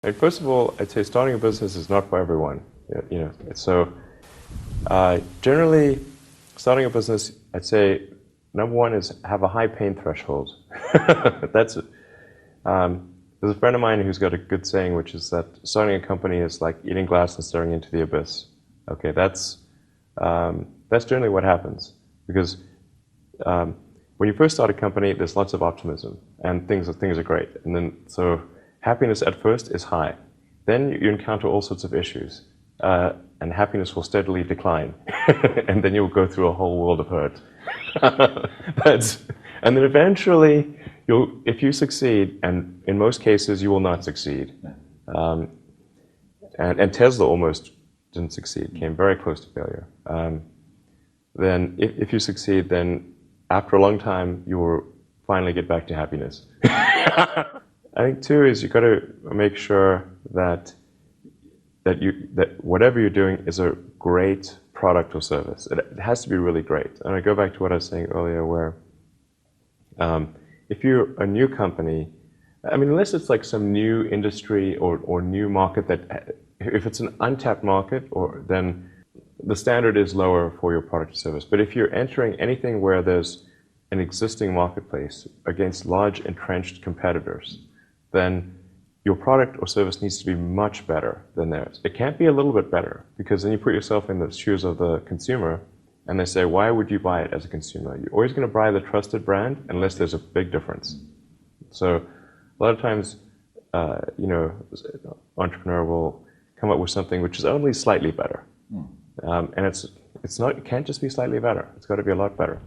And first of all, I'd say starting a business is not for everyone. So generally, starting a business, I'd say number one is have a high pain threshold. That's it. There's a friend of mine who's got a good saying, which is that starting a company is like eating glass and staring into the abyss. Okay, that's generally what happens, because when you first start a company, there's lots of optimism and things are great, and then so happiness at first is high. Then you encounter all sorts of issues, and happiness will steadily decline, and then you'll go through a whole world of hurt. And then eventually, if you succeed, and in most cases you will not succeed, and Tesla almost didn't succeed, came very close to failure. Then if you succeed, then after a long time, you will finally get back to happiness. I think too is you've got to make sure that whatever you're doing is a great product or service. It has to be really great. And I go back to what I was saying earlier, where if you're a new company, I mean, unless it's like some new industry or new market that, if it's an untapped market, then the standard is lower for your product or service. But if you're entering anything where there's an existing marketplace against large entrenched competitors, then your product or service needs to be much better than theirs. It can't be a little bit better, because then you put yourself in the shoes of the consumer, and they say, why would you buy it as a consumer? You're always going to buy the trusted brand unless there's a big difference. So a lot of times, entrepreneur will come up with something which is only slightly better. And it can't just be slightly better. It's got to be a lot better.